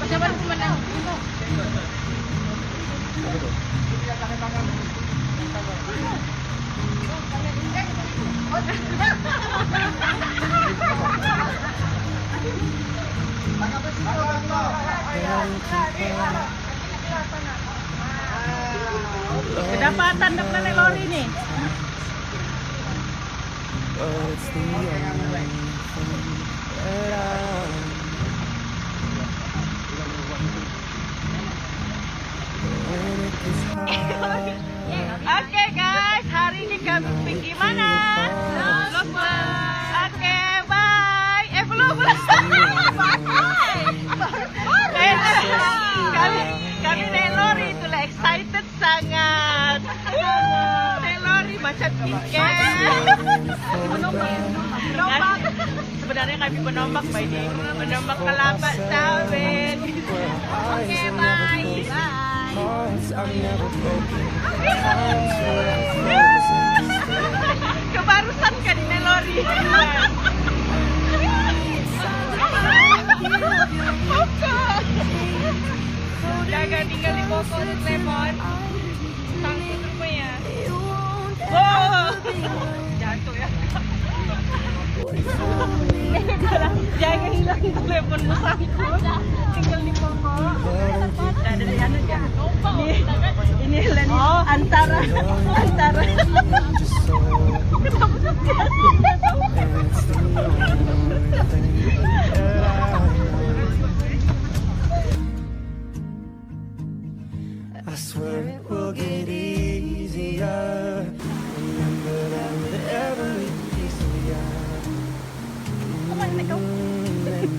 Pejabat pemenang. Kedapatan depan lori nih. Oke guys, hari ini kami pergi mana? Lost World. Oke, bye. Belum. Kami naik lori, itulah excited sangat. Naik lori macam tiket. Sebenarnya kami penombak by day, penombak kelapa sawit. Oke, bye. Kebarusan kan ini lori. Jangan tinggal di pokok lemon. Sangkut rupanya. Oh, jatuh ya. Jangan hilang teleponmu sangkut. Tinggal di pokok. Nah, dari sana aja. Ini antara. I swear it will get easier. Remember that with every piece of you. And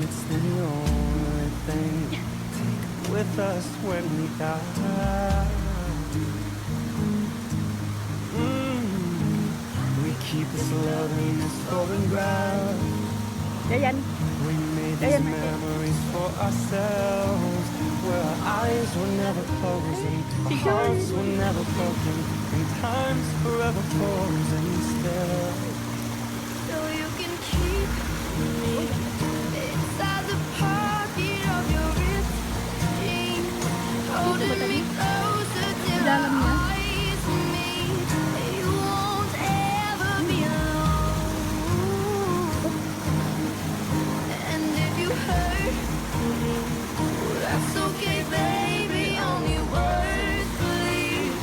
it's the only thing we take with us when we die. We keep this love in this golden ground. We made these memories for ourselves, where our eyes were never closing, our hearts were never broken, and time's forever frozen still. So you can keep me inside the pocket of your wrist, holding me closer till our eyes meet. You won't ever be alone. And if you hurt me, that's okay, baby. Only words bleed.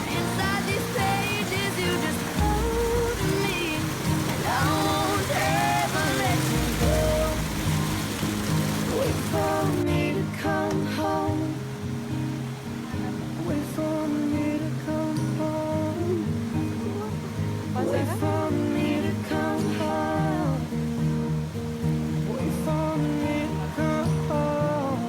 Inside these pages, you just hold me, and I won't ever let you go. Wait for me to come home. Wait for me to come home. Wait for me to come home. Wait for me to come home.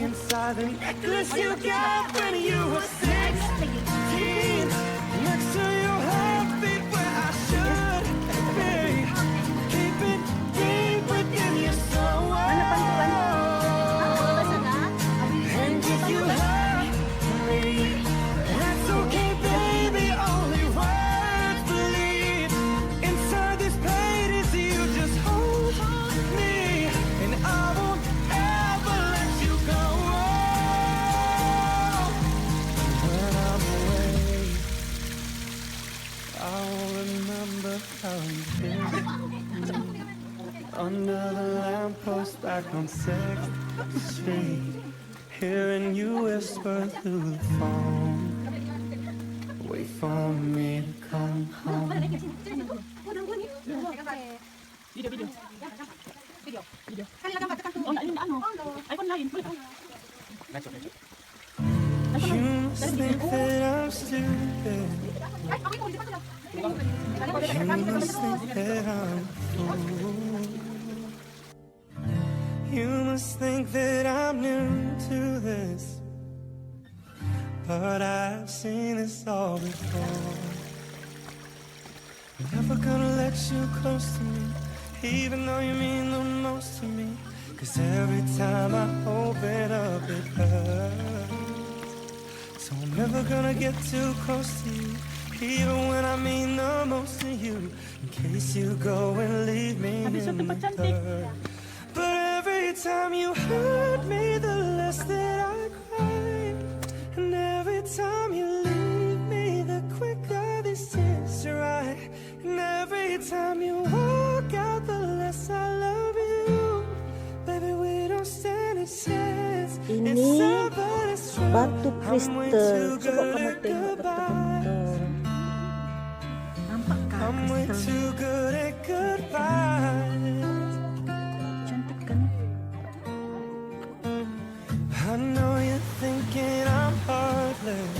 Inside the necklace you got when you were 16, next to your heartbeat where I should be. Keep it deep within your soul. And if you hurt me, that's okay, baby. Only words bleed. Inside these pages, you just hold me, and I won't ever let you go. When I'm away, I'll remember how you did under the lamppost back on 6th Street, hearing you whisper through the phone. Wait for me to come home. You must think that I'm stupid. You must think that I'm a fool. You must think that I'm new to this, but I've seen this all before. I'm never gonna let you close to me, even though you mean the most to me. 'Cause every time I open up it hurts. So I'm never gonna get too close to you, even when I mean the most to you. in case you go and leave me Habis itu in tempat the cantik. dirt. But every time you hurt me, the less that I cry. And every time you leave me, the quicker this tears dry. And every time you walk out, the less I love you. Baby, we don't stand a chance. Ini It's sad, but it's true. batu I'm way kristal. too Coba good kamu at tengok batu goodbye. kristal. Nampak I'm way kristal? too good at goodbye. Cantik kan? I know you're thinking I'm heartless.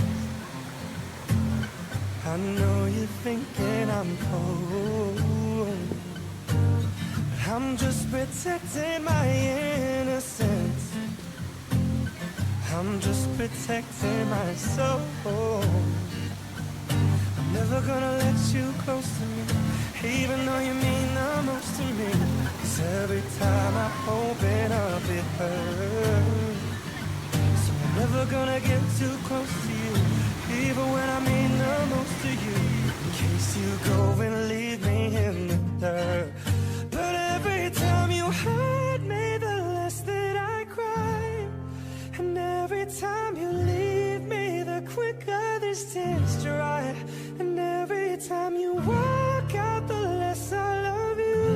I know you're thinking I'm cold. But I'm just protecting my innocence. I'm just protecting my soul. I'm never gonna let you close to me, even though you mean the most to me. 'Cause every time I open up it hurts. So I'm never gonna get too close to you, even when I mean the most to you. In case you go and leave me in the dirt. But every time you hurt me, the less that I cry. And every time you leave me, the quicker this tears dry. And every time you walk out, the less I love you.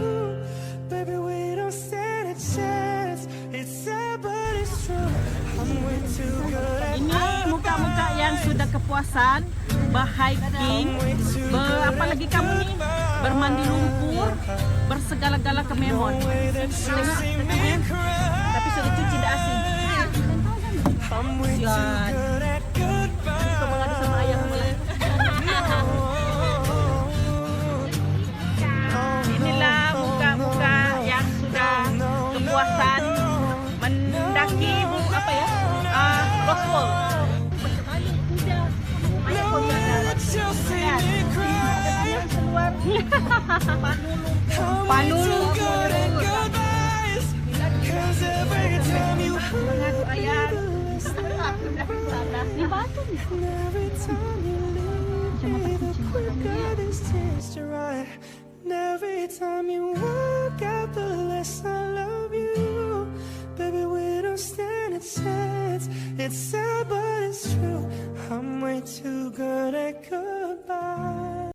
Baby, we don't stand a chance. It's sad, but it's true. I'm way too good at Ini muka-muka yang sudah kepuasan, berhiking, apa lagi kamu nih? Bermandi lumpur, bersegala-gala kememon. Tapi sudah cuci dah asing. I'm way too Hujan. good at goodbye. Kau mengadu sama ayahmu lah. Inilah muka-muka yang sudah kepuasan mendaki apa ya? Lost World. Panu lumpur. Mengadu ayah. Di batu nih. Every time you walk out, the less I love you. Baby, we don't stand a chance. It's sad, but it's true. I'm way too good at goodbye.